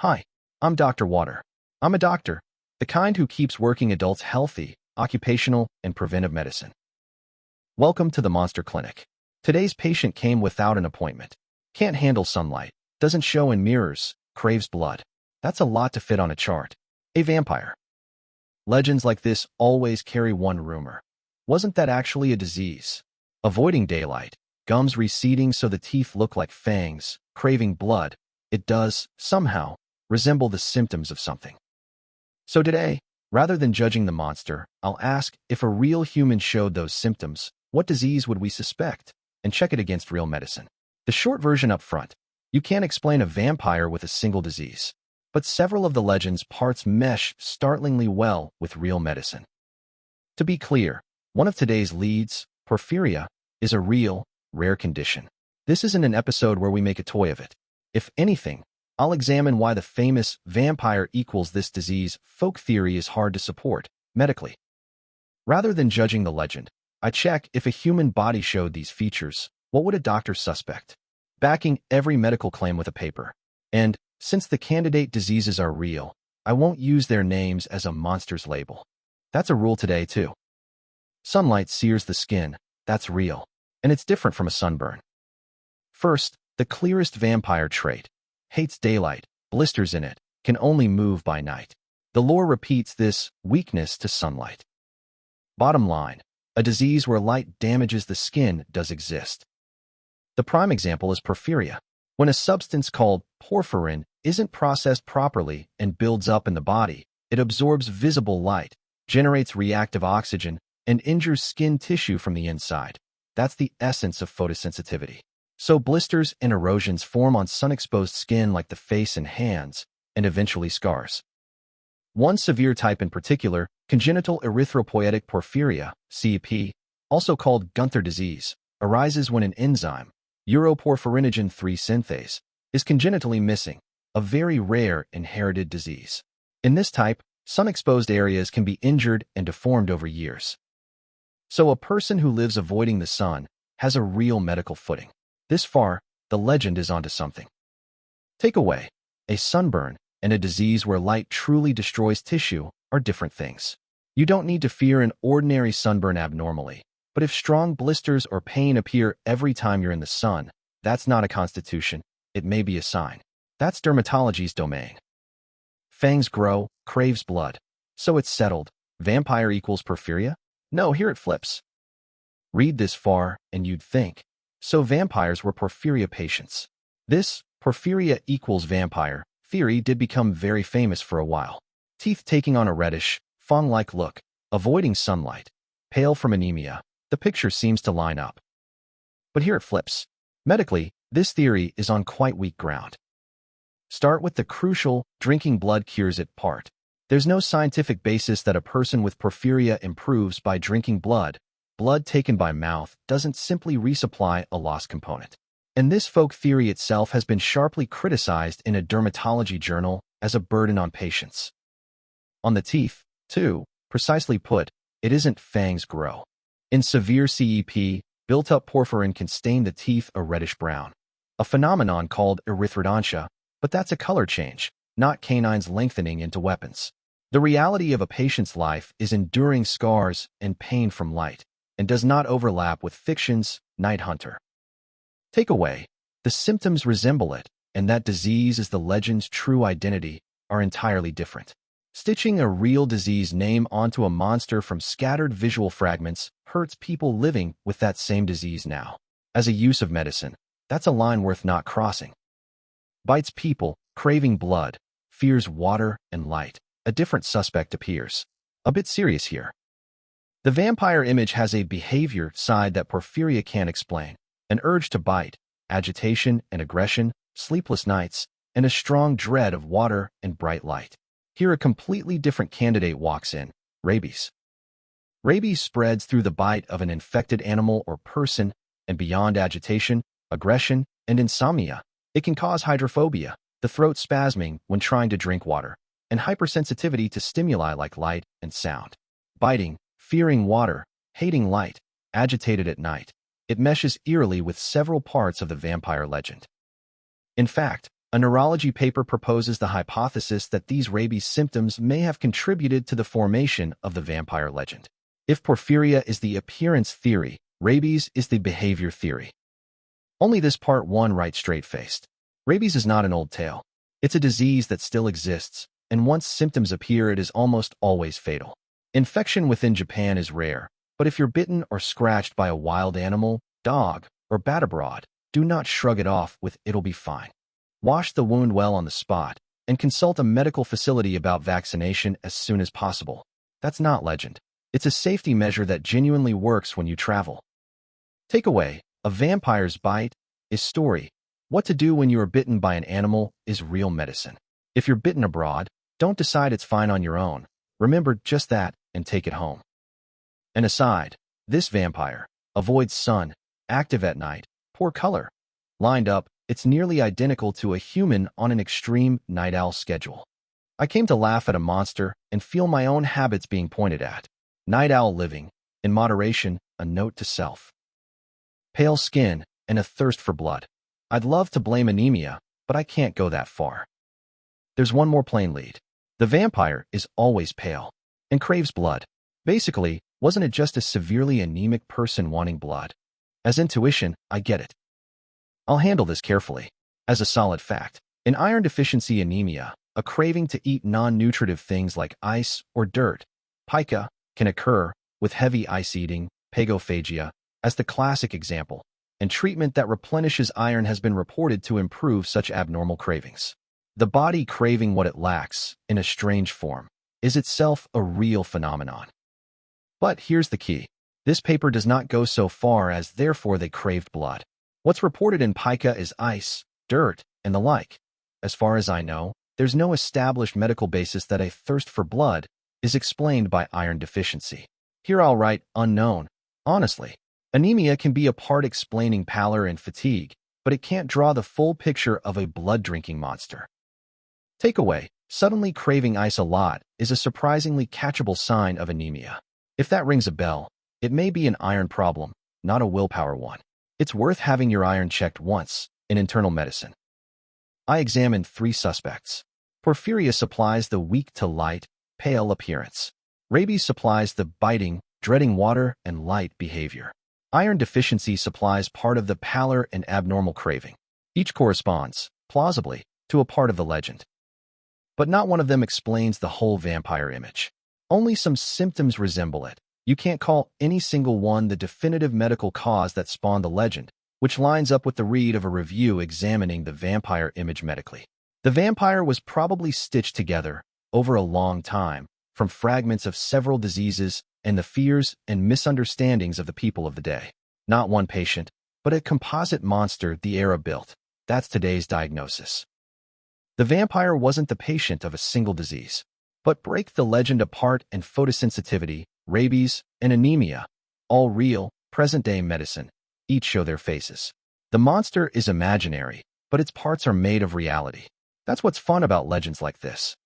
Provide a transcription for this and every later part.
Hi, I'm Dr. Water. I'm a doctor, the kind who keeps working adults healthy, occupational, and preventive medicine. Welcome to the Monster Clinic. Today's patient came without an appointment. Can't handle sunlight, doesn't show in mirrors, craves blood. That's a lot to fit on a chart. A vampire. Legends like this always carry one rumor. Wasn't that actually a disease? Avoiding daylight, gums receding so the teeth look like fangs, craving blood. It does, somehow, resemble the symptoms of something. So today, rather than judging the monster, I'll ask, if a real human showed those symptoms, what disease would we suspect? And check it against real medicine. The short version up front: you can't explain a vampire with a single disease. But several of the legend's parts mesh startlingly well with real medicine. To be clear, one of today's leads, porphyria, is a real, rare condition. This isn't an episode where we make a toy of it. If anything, I'll examine why the famous vampire equals this disease folk theory is hard to support, medically. Rather than judging the legend, I check if a human body showed these features, what would a doctor suspect? Backing every medical claim with a paper. And, since the candidate diseases are real, I won't use their names as a monster's label. That's a rule today, too. Sunlight sears the skin, that's real. And it's different from a sunburn. First, the clearest vampire trait: hates daylight, blisters in it, can only move by night. The lore repeats this weakness to sunlight. Bottom line, a disease where light damages the skin does exist. The prime example is porphyria. When a substance called porphyrin isn't processed properly and builds up in the body, it absorbs visible light, generates reactive oxygen, and injures skin tissue from the inside. That's the essence of photosensitivity. So blisters and erosions form on sun-exposed skin like the face and hands, and eventually scars. One severe type in particular, congenital erythropoietic porphyria, CEP, also called Gunther disease, arises when an enzyme, uroporphyrinogen 3 synthase, is congenitally missing, a very rare inherited disease. In this type, sun-exposed areas can be injured and deformed over years. So a person who lives avoiding the sun has a real medical footing. This far, the legend is onto something. Takeaway: a sunburn and a disease where light truly destroys tissue are different things. You don't need to fear an ordinary sunburn abnormally, but if strong blisters or pain appear every time you're in the sun, that's not a constitution, it may be a sign. That's dermatology's domain. Fangs grow, craves blood. So it's settled. Vampire equals porphyria? No, here it flips. Read this far, and you'd think, so vampires were porphyria patients. This porphyria equals vampire theory did become very famous for a while. Teeth taking on a reddish, fawn-like look, avoiding sunlight, pale from anemia. The picture seems to line up. But here it flips. Medically, this theory is on quite weak ground. Start with the crucial drinking blood cures it part. There's no scientific basis that a person with porphyria improves by drinking blood. Blood taken by mouth doesn't simply resupply a lost component. And this folk theory itself has been sharply criticized in a dermatology journal as a burden on patients. On the teeth, too, precisely put, it isn't fangs grow. In severe CEP, built-up porphyrin can stain the teeth a reddish-brown, a phenomenon called erythrodontia, but that's a color change, not canines lengthening into weapons. The reality of a patient's life is enduring scars and pain from light, and does not overlap with fiction's Night Hunter. Takeaway: the symptoms resemble it, and that disease is the legend's true identity, are entirely different. Stitching a real disease name onto a monster from scattered visual fragments hurts people living with that same disease now. As a use of medicine, that's a line worth not crossing. Bites people, craving blood, fears water and light. A different suspect appears. A bit serious here. The vampire image has a behavior side that porphyria can't explain. An urge to bite, agitation and aggression, sleepless nights, and a strong dread of water and bright light. Here a completely different candidate walks in: rabies. Rabies spreads through the bite of an infected animal or person, and beyond agitation, aggression, and insomnia, it can cause hydrophobia, the throat spasming when trying to drink water, and hypersensitivity to stimuli like light and sound. Biting, fearing water, hating light, agitated at night. It meshes eerily with several parts of the vampire legend. In fact, A neurology paper proposes the hypothesis that these rabies symptoms may have contributed to the formation of the vampire legend. If porphyria is the appearance theory, rabies is the behavior theory. Only this part one right straight-faced. Rabies is not an old tale. It's a disease that still exists, and once symptoms appear, it is almost always fatal. Infection within Japan is rare, but if you're bitten or scratched by a wild animal, dog, or bat abroad, do not shrug it off with "it'll be fine." Wash the wound well on the spot, and consult a medical facility about vaccination as soon as possible. That's not legend. It's a safety measure that genuinely works when you travel. Takeaway: a vampire's bite is story. What to do when you are bitten by an animal is real medicine. If you're bitten abroad, don't decide it's fine on your own. Remember just that and take it home. An aside, this vampire avoids sun, active at night, poor color. Lined up, it's nearly identical to a human on an extreme night owl schedule. I came to laugh at a monster and feel my own habits being pointed at. Night owl living, in moderation, a note to self. Pale skin and a thirst for blood. I'd love to blame anemia, but I can't go that far. There's one more plain lead. The vampire is always pale and craves blood. Basically, wasn't it just a severely anemic person wanting blood? As intuition, I get it. I'll handle this carefully. As a solid fact, in iron deficiency anemia, a craving to eat non-nutritive things like ice or dirt, pica, can occur, with heavy ice eating, pagophagia, as the classic example, and treatment that replenishes iron has been reported to improve such abnormal cravings. The body craving what it lacks, in a strange form, is itself a real phenomenon. But here's the key. This paper does not go so far as therefore they craved blood. What's reported in pica is ice, dirt, and the like. As far as I know, there's no established medical basis that a thirst for blood is explained by iron deficiency. Here I'll write unknown. Honestly, anemia can be a part explaining pallor and fatigue, but it can't draw the full picture of a blood-drinking monster. Takeaway: suddenly craving ice a lot is a surprisingly catchable sign of anemia. If that rings a bell, it may be an iron problem, not a willpower one. It's worth having your iron checked once in internal medicine. I examined 3 suspects. Porphyria supplies the weak to light, pale appearance. Rabies supplies the biting, dreading water and light behavior. Iron deficiency supplies part of the pallor and abnormal craving. Each corresponds, plausibly, to a part of the legend. But not one of them explains the whole vampire image. Only some symptoms resemble it. You can't call any single one the definitive medical cause that spawned the legend, which lines up with the read of a review examining the vampire image medically. The vampire was probably stitched together, over a long time, from fragments of several diseases and the fears and misunderstandings of the people of the day. Not one patient, but a composite monster the era built. That's today's diagnosis. The vampire wasn't the patient of a single disease. But break the legend apart, and photosensitivity, rabies, and anemia, all real, present-day medicine, each show their faces. The monster is imaginary, but its parts are made of reality. That's what's fun about legends like this.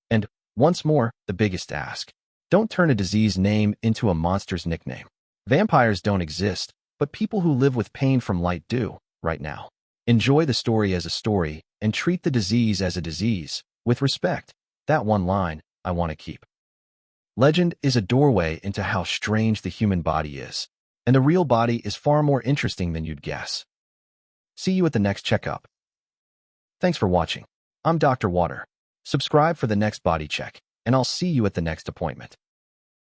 And, once more, the biggest ask. Don't turn a disease name into a monster's nickname. Vampires don't exist, but people who live with pain from light do, right now. Enjoy the story as a story, and treat the disease as a disease, with respect. That one line, I want to keep. Legend is a doorway into how strange the human body is, and the real body is far more interesting than you'd guess. See you at the next checkup. Thanks for watching. I'm Dr. Water. Subscribe for the next body check, and I'll see you at the next appointment.